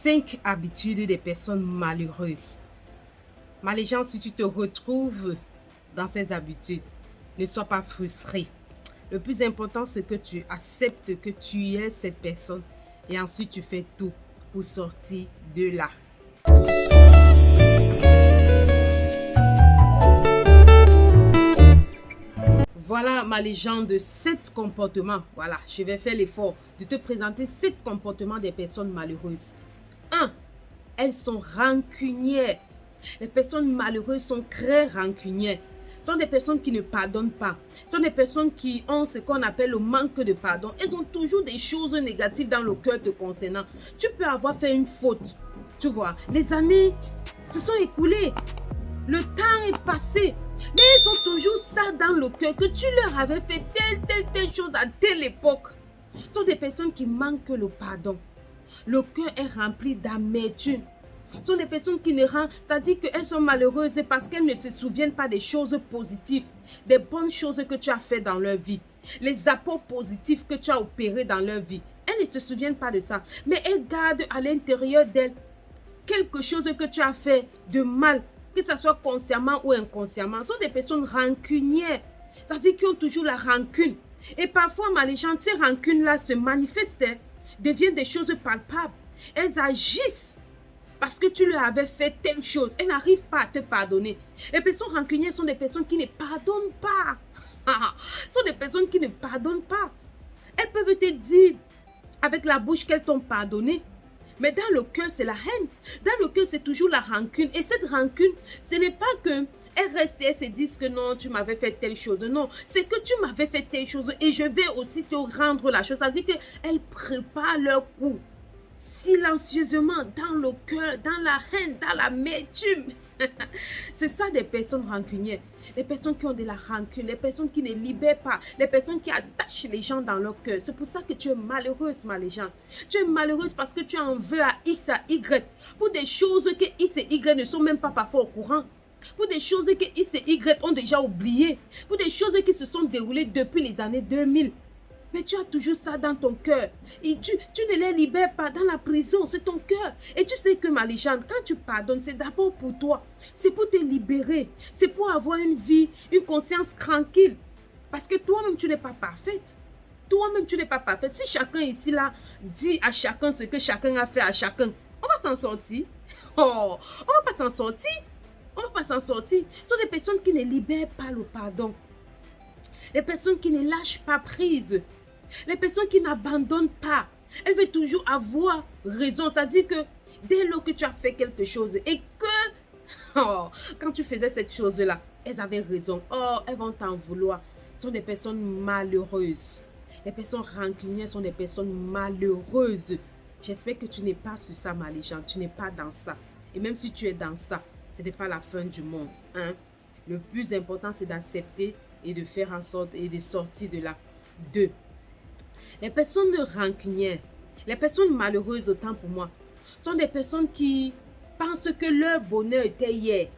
5 habitudes des personnes malheureuses. Ma légende, si tu te retrouves dans ces habitudes, ne sois pas frustré. Le plus important, c'est que tu acceptes que tu es cette personne et ensuite tu fais tout pour sortir de là. Voilà ma légende, 7 comportements. Voilà, je vais faire l'effort de te présenter 7 comportements des personnes malheureuses. 1. Elles sont rancunières. Les personnes malheureuses sont très rancunières. Ce sont des personnes qui ne pardonnent pas. Ce sont des personnes qui ont ce qu'on appelle le manque de pardon. Elles ont toujours des choses négatives dans le cœur te concernant. Tu peux avoir fait une faute. Tu vois, les années se sont écoulées. Le temps est passé. Mais ils ont toujours ça dans le cœur, que tu leur avais fait telle chose à telle époque. Ce sont des personnes qui manquent le pardon. Le cœur est rempli d'amertume. Ce sont des personnes qui ne rendent, c'est-à-dire qu'elles sont malheureuses parce qu'elles ne se souviennent pas des choses positives, des bonnes choses que tu as faites dans leur vie, les apports positifs que tu as opérés dans leur vie. Elles ne se souviennent pas de ça, mais elles gardent à l'intérieur d'elles quelque chose que tu as fait de mal, que ce soit consciemment ou inconsciemment. Ce sont des personnes rancunières, c'est-à-dire qui ont toujours la rancune. Et parfois, ma légende, ces rancunes-là se manifestent, deviennent des choses palpables. Elles agissent parce que tu leur avais fait telle chose. Elles n'arrivent pas à te pardonner. Les personnes rancunières sont des personnes qui ne pardonnent pas. Ce sont des personnes qui ne pardonnent pas. Elles peuvent te dire avec la bouche qu'elles t'ont pardonné. Mais dans le cœur, c'est la haine. Dans le cœur, c'est toujours la rancune. Et cette rancune, ce n'est pas que elles restent et elles se disent que non, tu m'avais fait telle chose. Non, c'est que tu m'avais fait telle chose et je vais aussi te rendre la chose. Ça veut dire qu'elles préparent leur coup silencieusement dans le cœur, dans la haine, dans l'amertume. C'est ça des personnes rancunières. Les personnes qui ont de la rancune, les personnes qui ne libèrent pas, les personnes qui attachent les gens dans leur cœur. C'est pour ça que tu es malheureuse, ma légende. Tu es malheureuse parce que tu en veux à X, à Y, pour des choses que X et Y ne sont même pas parfois au courant. Pour des choses que X et Y ont déjà oubliées. Pour des choses qui se sont déroulées depuis les années 2000. Mais tu as toujours ça dans ton cœur. Et tu ne les libères pas dans la prison. C'est ton cœur. Et tu sais que ma légende, quand tu pardonnes, c'est d'abord pour toi. C'est pour te libérer. C'est pour avoir une vie, une conscience tranquille. Parce que toi-même, tu n'es pas parfaite. Toi-même, tu n'es pas parfaite. Si chacun ici, là, dit à chacun ce que chacun a fait à chacun, on va s'en sortir. Oh, on va pas s'en sortir. On va pas s'en sortir. Ce sont des personnes qui ne libèrent pas le pardon. Les personnes qui ne lâchent pas prise. Les personnes qui n'abandonnent pas, elles veulent toujours avoir raison. C'est-à-dire que dès lors que tu as fait quelque chose et que, quand tu faisais cette chose-là, elles avaient raison. Oh, elles vont t'en vouloir. Ce sont des personnes malheureuses. Les personnes rancunières sont des personnes malheureuses. J'espère que tu n'es pas sur ça, ma légende. Tu n'es pas dans ça. Et même si tu es dans ça, ce n'est pas la fin du monde. Hein? Le plus important, c'est d'accepter et de faire en sorte et de sortir de là. 2. Les personnes rancunières, les personnes malheureuses autant pour moi, sont des personnes qui pensent que leur bonheur était hier.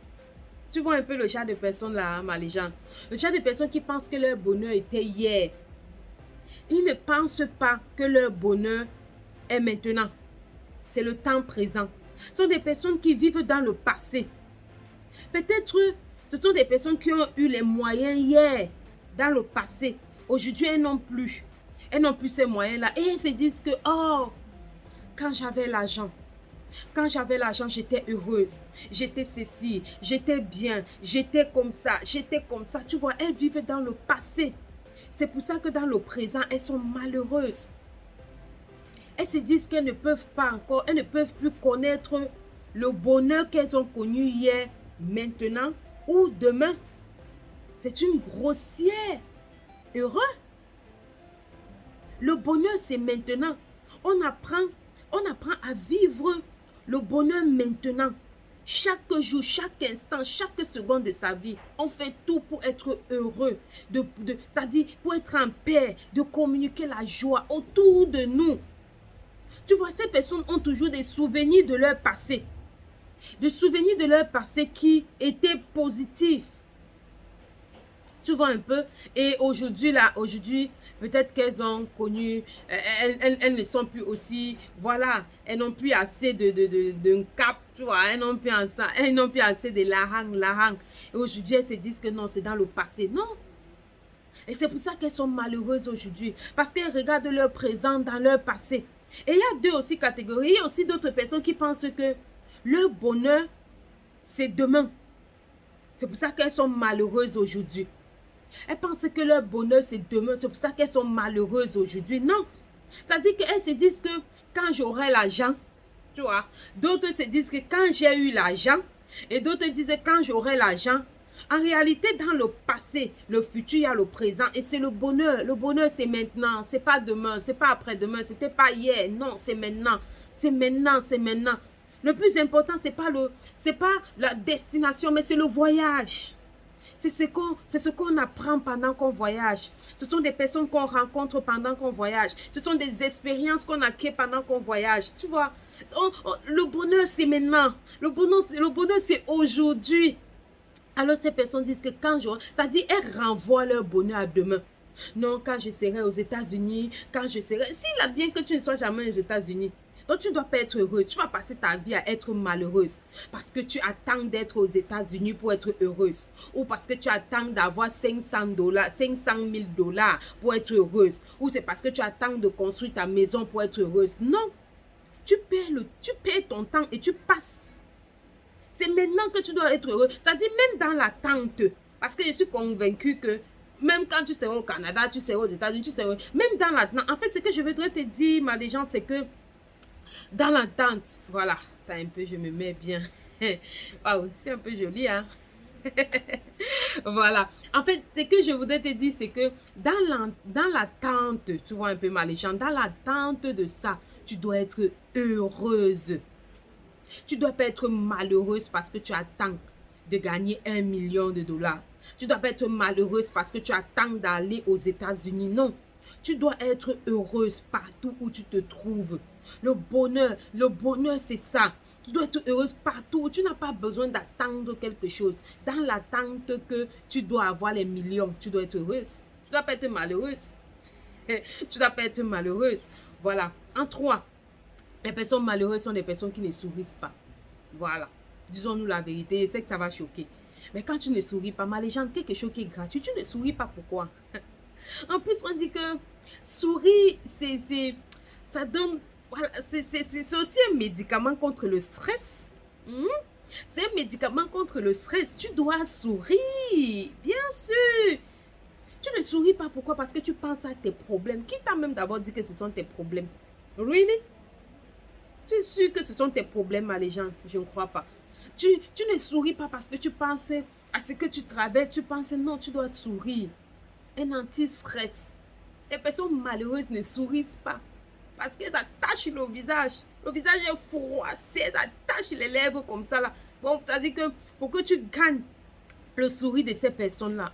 Tu vois un peu le genre de personnes là, ma légende. Le genre de personnes qui pensent que leur bonheur était hier. Ils ne pensent pas que leur bonheur est maintenant. C'est le temps présent. Ce sont des personnes qui vivent dans le passé. Peut-être ce sont des personnes qui ont eu les moyens hier, dans le passé. Aujourd'hui, elles n'ont plus. Elles n'ont plus ces moyens-là. Et elles se disent que, oh, quand j'avais l'argent, j'étais heureuse. J'étais ceci, j'étais bien, j'étais comme ça, j'étais comme ça. Tu vois, elles vivent dans le passé. C'est pour ça que dans le présent, elles sont malheureuses. Elles se disent qu'elles ne peuvent pas encore, elles ne peuvent plus connaître le bonheur qu'elles ont connu hier, maintenant ou demain. C'est une grossière. Heureux. Le bonheur, c'est maintenant. On apprend à vivre le bonheur maintenant. Chaque jour, chaque instant, chaque seconde de sa vie, on fait tout pour être heureux. C'est-à-dire pour être en paix, de communiquer la joie autour de nous. Tu vois, ces personnes ont toujours des souvenirs de leur passé. Des souvenirs de leur passé qui étaient positifs. Tu vois un peu? Et aujourd'hui, peut-être qu'elles ont connu, elles ne sont plus aussi, voilà, elles n'ont plus assez d'un cap, tu vois, elles n'ont plus assez de l'arang. Et aujourd'hui, elles se disent que non, c'est dans le passé. Non. Et c'est pour ça qu'elles sont malheureuses aujourd'hui. Parce qu'elles regardent leur présent dans leur passé. Et il y a deux aussi catégories. Il y a aussi d'autres personnes qui pensent que leur bonheur, c'est demain. C'est pour ça qu'elles sont malheureuses aujourd'hui. Elles pensent que leur bonheur, c'est demain. C'est pour ça qu'elles sont malheureuses aujourd'hui. Non. C'est-à-dire qu'elles se disent que quand j'aurai l'argent, tu vois, d'autres se disent que quand j'ai eu l'argent, et d'autres disent que quand j'aurai l'argent, en réalité, dans le passé, le futur, il y a le présent et c'est le bonheur. Le bonheur, c'est maintenant, c'est pas demain, c'est pas après-demain, c'était pas hier. Non, c'est maintenant. C'est maintenant, c'est maintenant. Le plus important, c'est pas la destination, mais c'est le voyage. C'est ce qu'on apprend pendant qu'on voyage. Ce sont des personnes qu'on rencontre pendant qu'on voyage. Ce sont des expériences qu'on acquiert pendant qu'on voyage. Tu vois, le bonheur, c'est maintenant. Le bonheur, c'est aujourd'hui. Alors ces personnes disent que quand je... C'est-à-dire, elles renvoient leur bonheur à demain. Non, quand je serai aux États-Unis, quand je serai... S'il a bien que tu ne sois jamais aux États-Unis, donc tu ne dois pas être heureuse. Tu vas passer ta vie à être malheureuse. Parce que tu attends d'être aux États-Unis pour être heureuse. Ou parce que tu attends d'avoir 500 000 $ pour être heureuse. Ou c'est parce que tu attends de construire ta maison pour être heureuse. Non. Tu perds ton temps et tu passes. C'est maintenant que tu dois être heureux. C'est-à-dire même dans l'attente. Parce que je suis convaincue que même quand tu seras au Canada, tu seras aux États-Unis, tu seras... Même dans l'attente. En fait, ce que je voudrais te dire, ma légende, c'est que dans l'attente, voilà. T'as un peu, je me mets bien. Waouh, c'est un peu joli, hein. Voilà. En fait, ce que je voudrais te dire, c'est que dans l'attente, tu vois un peu ma légende, dans l'attente de ça, tu dois être heureuse. Tu ne dois pas être malheureuse parce que tu attends de gagner 1 million de $. Tu ne dois pas être malheureuse parce que tu attends d'aller aux États-Unis. Non. Tu dois être heureuse partout où tu te trouves. Le bonheur, c'est ça. Tu dois être heureuse partout. Tu n'as pas besoin d'attendre quelque chose. Dans l'attente que tu dois avoir les millions, tu dois être heureuse. Tu ne dois pas être malheureuse. Tu ne dois pas être malheureuse. Voilà. En 3. Les personnes malheureuses sont des personnes qui ne sourient pas. Voilà. Disons-nous la vérité. Je sais que ça va choquer. Mais quand tu ne souris pas, ma légende, quelque chose qui est gratuit, tu ne souris pas. Pourquoi? En plus, on dit que sourire, ça donne... Voilà, c'est aussi un médicament contre le stress. C'est un médicament contre le stress. Tu dois sourire. Bien sûr. Tu ne souris pas. Pourquoi? Parce que tu penses à tes problèmes. Qui t'a même d'abord dit que ce sont tes problèmes? Really? Tu es sûr que ce sont tes problèmes, les gens? Je ne crois pas. Tu ne souris pas parce que tu penses à ce que tu traverses. Tu penses, non, tu dois sourire. Un anti-stress. Les personnes malheureuses ne sourient pas parce qu'elles attachent le visage. Le visage est froissé, elles attachent les lèvres comme ça là. Bon, c'est-à-dire que pour que tu gagnes le sourire de ces personnes-là,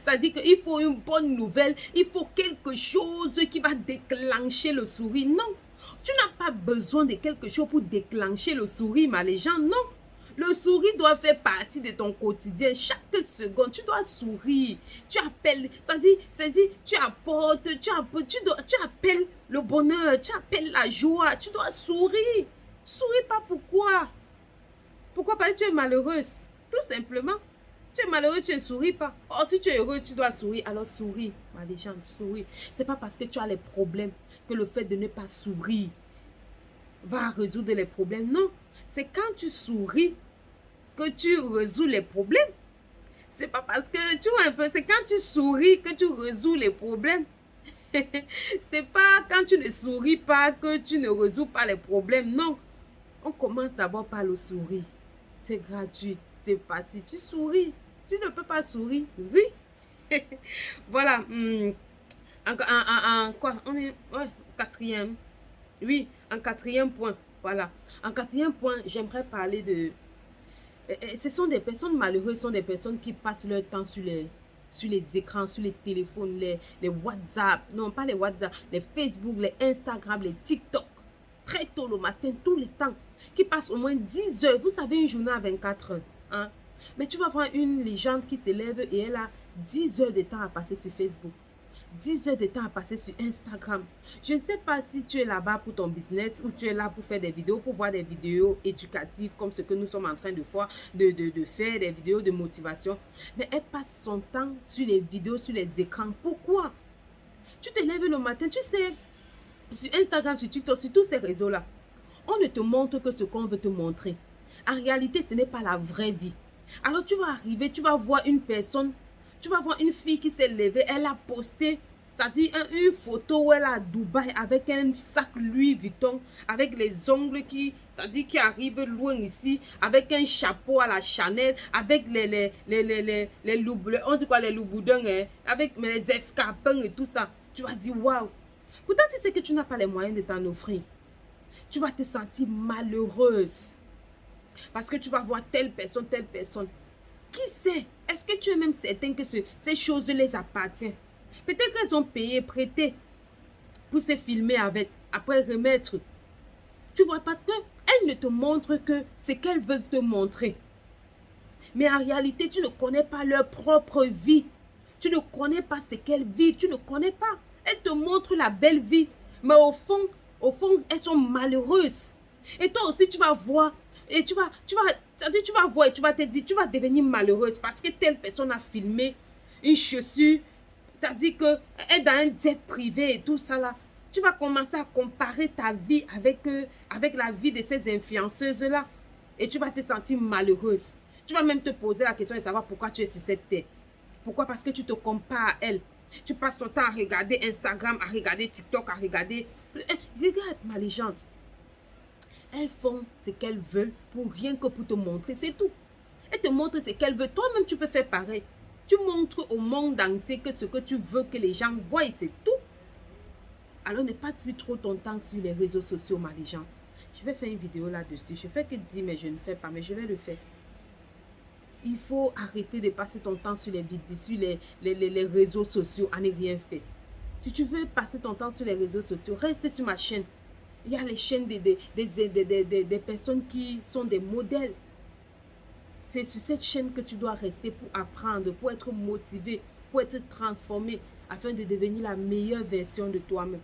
ça dit qu'il faut une bonne nouvelle, il faut quelque chose qui va déclencher le sourire. Non, tu n'as pas besoin de quelque chose pour déclencher le sourire, ma légende. Non, le sourire doit faire partie de ton quotidien. Chaque seconde, tu dois sourire. Tu appelles, ça dit, tu apportes, tu appelles le bonheur, tu appelles la joie. Tu dois sourire. Souris pas, pourquoi? Pourquoi? Parce que tu es malheureuse. Tout simplement. Tu es malheureux, tu ne souris pas. Oh, si tu es heureuse, tu dois sourire. Alors souris, ma légende, souris. Ce n'est pas parce que tu as les problèmes que le fait de ne pas sourire va résoudre les problèmes. Non, c'est quand tu souris que tu résous les problèmes. C'est pas parce que, tu vois un peu, c'est quand tu souris que tu résous les problèmes. C'est pas quand tu ne souris pas que tu ne résous pas les problèmes. Non, on commence d'abord par le sourire. C'est gratuit, c'est facile. Tu souris. Tu ne peux pas sourire. Oui. Voilà. En quoi? On est... Ouais, quatrième. Oui, en quatrième point. Voilà. En quatrième point, j'aimerais parler de... Ce sont des personnes malheureuses, sont des personnes qui passent leur temps sur les écrans, sur les téléphones, les WhatsApp. Non, pas les WhatsApp. Les Facebook, les Instagram, les TikTok. Très tôt le matin, tout le temps. Qui passent au moins 10 heures. Vous savez, une journée à 24 heures. Hein? Mais tu vas voir une légende qui s'élève et elle a 10 heures de temps à passer sur Facebook. 10 heures de temps à passer sur Instagram. Je ne sais pas si tu es là-bas pour ton business ou tu es là pour faire des vidéos, pour voir des vidéos éducatives comme ce que nous sommes en train de faire, des vidéos de motivation. Mais elle passe son temps sur les vidéos, sur les écrans. Pourquoi? Tu te lèves le matin, tu sais, sur Instagram, sur TikTok, sur tous ces réseaux-là, on ne te montre que ce qu'on veut te montrer. En réalité, ce n'est pas la vraie vie. Alors tu vas arriver, tu vas voir une personne, tu vas voir une fille qui s'est levée, elle a posté, c'est-à-dire une photo où elle est à Dubaï avec un sac Louis Vuitton, avec les ongles c'est-à-dire qui arrivent loin ici, avec un chapeau à la Chanel, avec on dit quoi, les louboudins, hein, avec les escarpins et tout ça. Tu vas dire, waouh. Pourtant, tu sais que tu n'as pas les moyens de t'en offrir. Tu vas te sentir malheureuse. Parce que tu vas voir telle personne, telle personne. Qui sait? Est-ce que tu es même certain que ces choses les appartiennent? Peut-être qu'elles ont payé, prêté pour se filmer avec, après remettre. Tu vois, parce qu'elles ne te montrent que ce qu'elles veulent te montrer. Mais en réalité, tu ne connais pas leur propre vie. Tu ne connais pas ce qu'elles vivent. Tu ne connais pas. Elles te montrent la belle vie. Mais au fond, elles sont malheureuses. Et toi aussi, tu vas voir. Et tu vas voir et tu vas te dire, tu vas devenir malheureuse parce que telle personne a filmé une chaussure. C'est-à-dire qu'elle est dans un jet privé et tout ça là. Tu vas commencer à comparer ta vie avec la vie de ces influenceuses-là. Et tu vas te sentir malheureuse. Tu vas même te poser la question de savoir pourquoi tu es sur cette terre. Pourquoi? Parce que tu te compares à elle. Tu passes ton temps à regarder Instagram, à regarder TikTok, à regarder... Regarde ma légende. Elles font ce qu'elles veulent pour rien que pour te montrer, c'est tout. Elles te montrent ce qu'elles veulent. Toi-même, tu peux faire pareil. Tu montres au monde entier que ce que tu veux que les gens voient, c'est tout. Alors ne passe plus trop ton temps sur les réseaux sociaux, ma légende. Je vais faire une vidéo là-dessus. Je fais que dire, mais je ne fais pas, mais je vais le faire. Il faut arrêter de passer ton temps sur les réseaux sociaux à ne rien faire. Si tu veux passer ton temps sur les réseaux sociaux, reste sur ma chaîne. Il y a les chaînes des personnes qui sont des modèles. C'est sur cette chaîne que tu dois rester pour apprendre, pour être motivé, pour être transformé, afin de devenir la meilleure version de toi-même.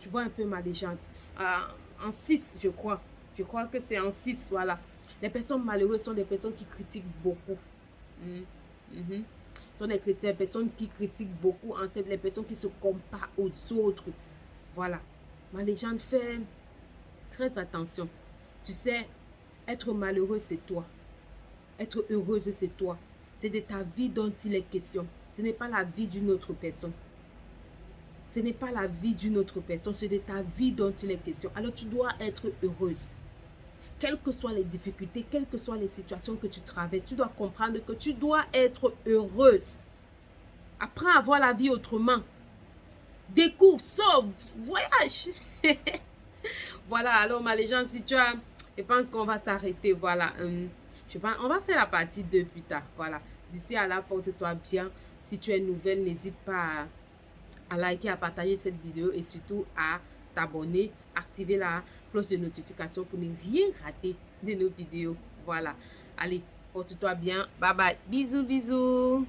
Tu vois un peu ma légende. En 6, je crois. Je crois que c'est en 6, voilà. Les personnes malheureuses sont des personnes qui critiquent beaucoup. Ce sont des personnes qui critiquent beaucoup. En fait, les personnes qui se comparent aux autres. Voilà. Ma légende, fait très attention. Tu sais, être malheureux, c'est toi. Être heureuse, c'est toi. C'est de ta vie dont il est question. Ce n'est pas la vie d'une autre personne. Ce n'est pas la vie d'une autre personne. C'est de ta vie dont il est question. Alors, tu dois être heureuse. Quelles que soient les difficultés, quelles que soient les situations que tu traverses, tu dois comprendre que tu dois être heureuse. Apprends à voir la vie autrement. Découvre, sauve, voyage. Voilà, alors ma légende, si tu as... Je pense qu'on va s'arrêter, voilà. On va faire la partie 2 plus tard, voilà. D'ici à là, porte-toi bien. Si tu es nouvelle, n'hésite pas à liker, à partager cette vidéo et surtout à t'abonner, activer la cloche de notification pour ne rien rater de nos vidéos. Voilà. Allez, porte-toi bien. Bye bye. Bisous, bisous.